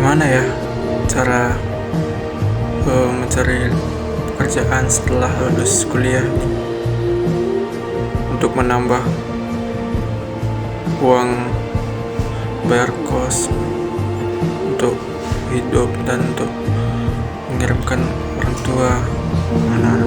Gimana ya cara mencari pekerjaan setelah lulus kuliah untuk menambah uang bayar kos, untuk hidup, dan untuk mengirimkan orang tua, mana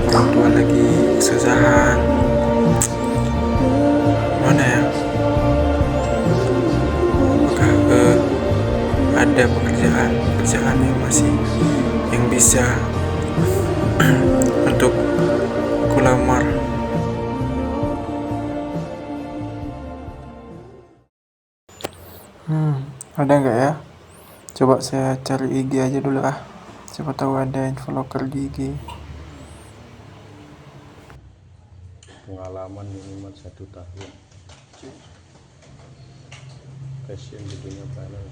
orang tua lagi kesusahan. Mana ya, apakah ada pekerjaan yang masih yang bisa untuk kulamar. Ada nggak ya? Coba saya cari IG aja dulu ah. Siapa tahu ada info lokal di IG. Pengalaman minimal 1 tahun, passion di dunia panel.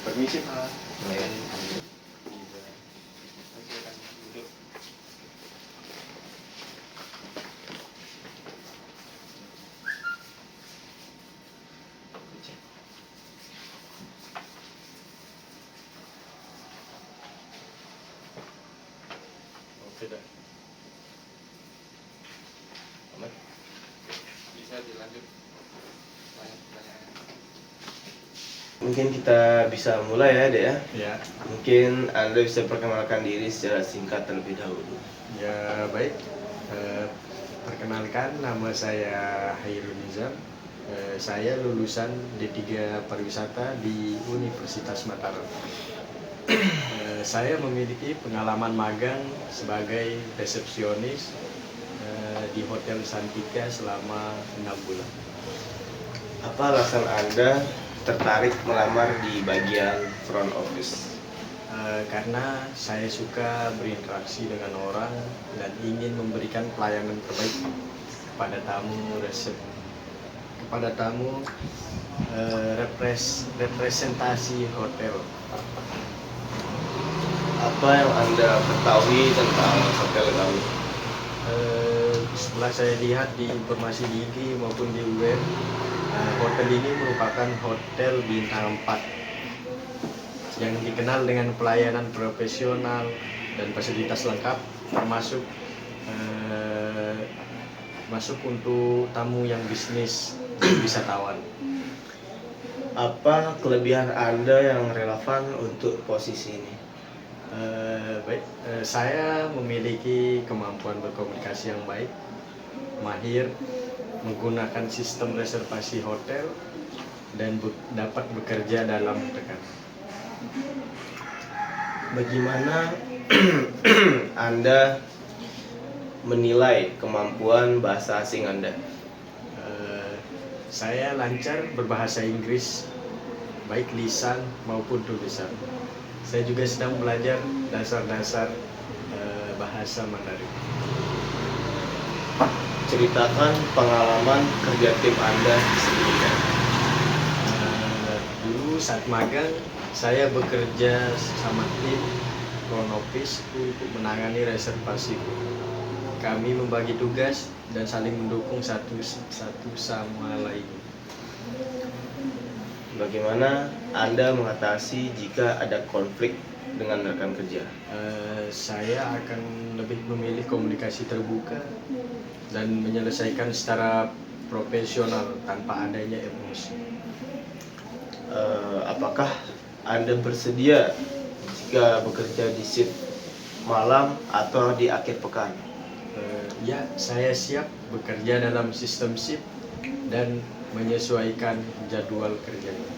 Permisi Pak. Oke dah. Aman. Bisa dilanjut. Mungkin kita bisa mulai ya, Dek ya. Ya. Mungkin Anda bisa perkenalkan diri secara singkat terlebih dahulu. Ya baik. Perkenalkan, nama saya Hairul Nizam. Saya lulusan D3 Pariwisata di Universitas Mataram. Saya memiliki pengalaman magang sebagai resepsionis di Hotel Santika selama 6 bulan. Apa alasan Anda tertarik melamar di bagian front office? Karena saya suka berinteraksi dengan orang dan ingin memberikan pelayanan terbaik kepada tamu representasi hotel. Apa yang Anda ketahui tentang hotel kami? Setelah saya lihat di informasi di IG maupun di web, hotel ini merupakan hotel bintang 4 yang dikenal dengan pelayanan profesional dan fasilitas lengkap, termasuk masuk untuk tamu yang bisnis dan wisatawan. Apa kelebihan Anda yang relevan untuk posisi ini? Saya memiliki kemampuan berkomunikasi yang baik, mahir menggunakan sistem reservasi hotel, dan dapat bekerja dalam tekanan. Bagaimana Anda menilai kemampuan bahasa asing Anda? Saya lancar berbahasa Inggris, baik lisan maupun tulisan. Saya juga sedang belajar dasar-dasar bahasa Mandarin. Ceritakan pengalaman kerja tim Anda sebelumnya. Dulu saat magang, saya bekerja sama tim front office untuk menangani reservasi. Kami membagi tugas dan saling mendukung satu sama lain. Bagaimana Anda mengatasi jika ada konflik dengan rekan kerja? Saya akan lebih memilih komunikasi terbuka dan menyelesaikan secara profesional tanpa adanya emosi. Apakah Anda bersedia jika bekerja di shift malam atau di akhir pekan? Ya, saya siap bekerja dalam sistem shift dan menyesuaikan jadwal kerjanya.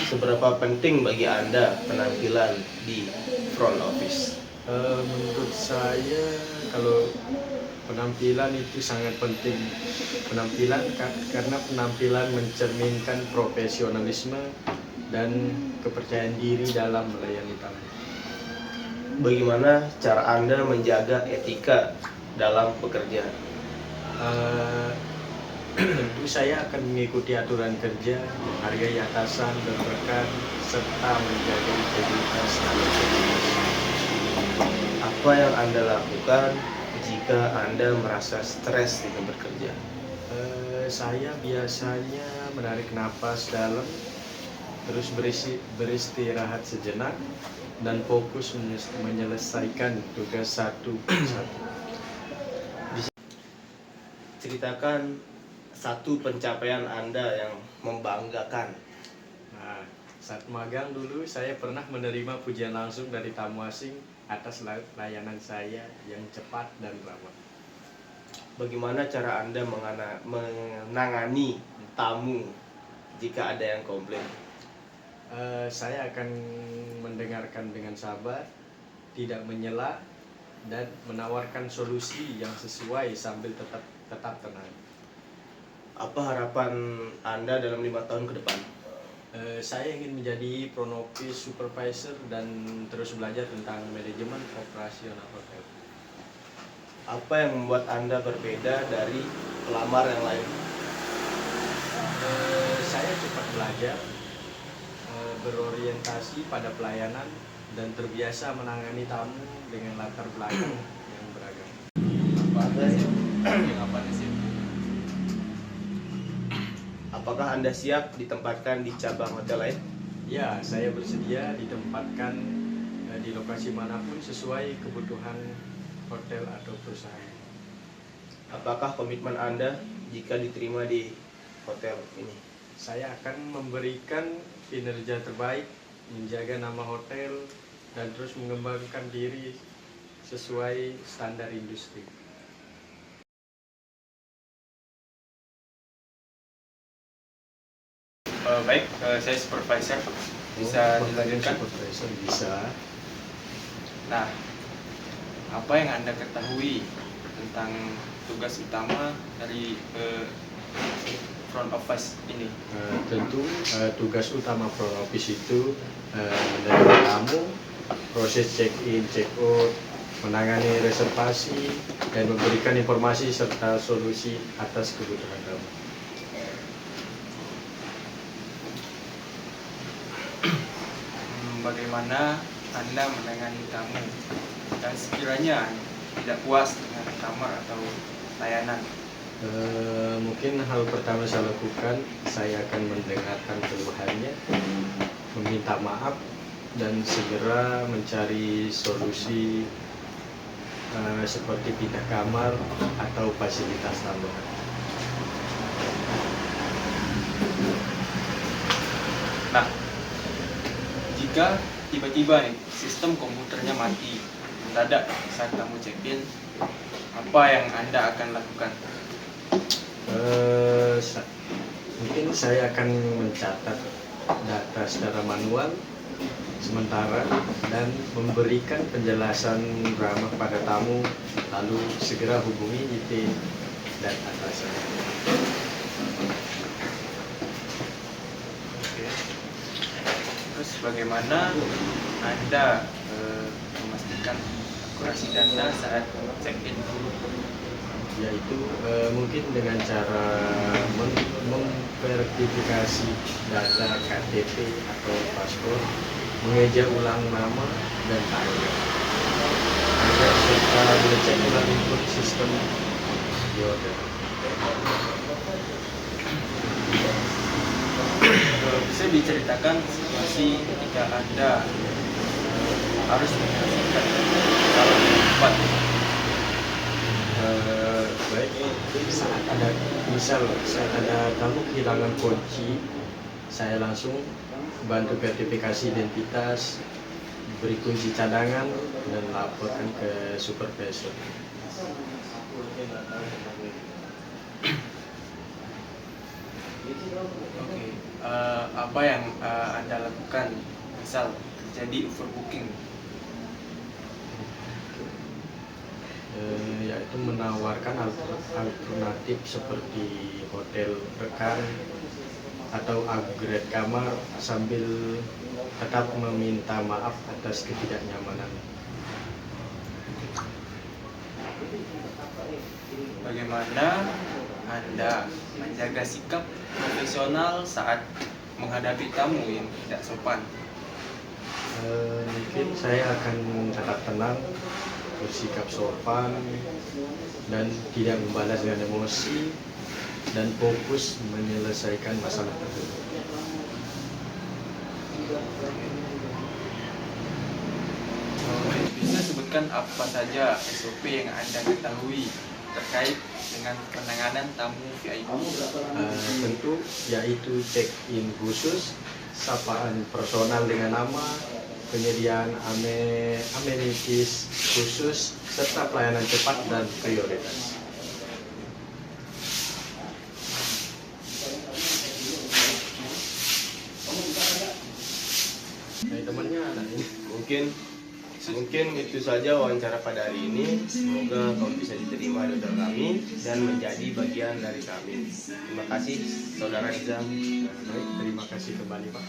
Seberapa penting bagi Anda penampilan di front office? Menurut saya, kalau penampilan itu sangat penting. Karena penampilan mencerminkan profesionalisme dan kepercayaan diri dalam melayani tamu. Bagaimana cara Anda menjaga etika dalam bekerja? Tentu saya akan mengikuti aturan kerja, menghargai atasan dan rekan, serta menjaga integritas dan integritas. Apa yang Anda lakukan jika Anda merasa stres dengan bekerja? Saya biasanya menarik napas dalam, terus beristirahat sejenak, dan fokus menyelesaikan tugas satu persatu. Ceritakan satu pencapaian Anda yang membanggakan. Nah, saat magang dulu saya pernah menerima pujian langsung dari tamu asing atas layanan saya yang cepat dan ramah. Bagaimana cara Anda menangani tamu jika ada yang komplain? Saya akan mendengarkan dengan sabar, tidak menyela, dan menawarkan solusi yang sesuai sambil tetap tenang. Apa harapan Anda dalam 5 tahun ke depan? Saya ingin menjadi front office supervisor dan terus belajar tentang manajemen operasional hotel. Apa yang membuat Anda berbeda dari pelamar yang lain? Saya cepat belajar, berorientasi pada pelayanan, dan terbiasa menangani tamu dengan latar belakang yang beragam. Apakah Anda siap ditempatkan di cabang hotel lain? Ya, saya bersedia ditempatkan di lokasi manapun sesuai kebutuhan hotel atau perusahaan. Apakah komitmen Anda jika diterima di hotel ini? Saya akan memberikan kinerja terbaik, menjaga nama hotel, dan terus mengembangkan diri sesuai standar industri. Baik, saya supervisor. Bisa dilanjutkan? Supervisor bisa. Nah, apa yang Anda ketahui tentang tugas utama dari front office ini? Tentu tugas utama front office itu menerima tamu, proses check-in, check-out, menangani reservasi, dan memberikan informasi serta solusi atas kebutuhan tamu. Bagaimana Anda menangani tamu dan sekiranya tidak puas dengan kamar atau layanan? Mungkin hal pertama saya lakukan, saya akan mendengarkan keluhannya, meminta maaf, dan segera mencari solusi seperti pindah kamar atau fasilitas tambahan. Nah, jika tiba-tiba nih sistem komputernya mati mendadak saat kamu check-in, apa yang Anda akan lakukan? Mungkin saya akan mencatat data secara manual sementara dan memberikan penjelasan ramah pada tamu, lalu segera hubungi IT dan atasan. Oke. Terus bagaimana Anda memastikan akurasi data saat check-in? Yaitu mungkin dengan cara memverifikasi data KTP atau paspor, mengeja ulang nama dan tanggal, agar serta mengecek ulang input sistem di hotel. Bisa diceritakan situasi ketika Anda harus menyelesaikan kalau cepat? Baik, saat ada tamu kehilangan kunci, saya langsung bantu verifikasi identitas, beri kunci cadangan, dan laporkan ke supervisor. Oke. Apa yang Anda lakukan misal terjadi overbooking? Yaitu menawarkan alternatif seperti hotel rekan atau upgrade kamar sambil tetap meminta maaf atas ketidaknyamanan. Bagaimana Anda menjaga sikap profesional saat menghadapi tamu yang tidak sopan? Mungkin saya akan tetap tenang, bersikap sopan, dan tidak membalas dengan emosi, dan fokus menyelesaikan masalah tersebut. Bisa sebutkan apa saja SOP yang Anda ketahui terkait dengan penanganan tamu VIP? Tentu yaitu check-in khusus, sapaan personal dengan nama, penyediaan amenities khusus, serta pelayanan cepat dan prioritas. Temannya ada ini. Mungkin itu saja wawancara pada hari ini. Semoga kau bisa diterima di hotel kami dan menjadi bagian dari kami. Terima kasih Saudara Izam. Baik, terima kasih kembali Pak.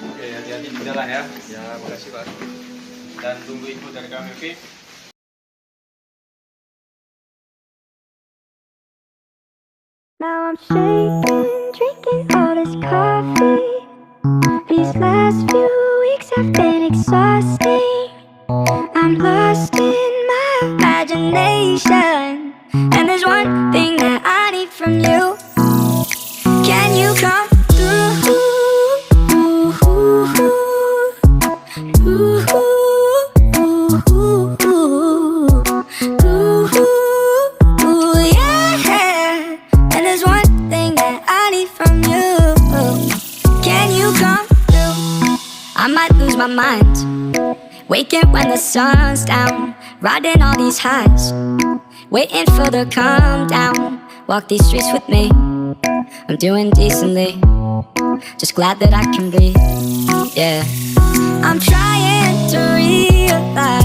Oke, hati-hati di jalan ya. Ya, makasih Pak. Dan tunggu info dari kami, oke? Now I'm shaking, drinking all this coffee. These last few weeks have been exhausting. I'm lost in my imagination, and there's one thing that I need from you. Can you come through? Yeah. And there's one thing that I need from you. Can you come through? I might lose my mind, waking when the sun's down, riding all these highs, waiting for the calm down. Walk these streets with me, I'm doing decently, just glad that I can be, yeah. I'm trying to realize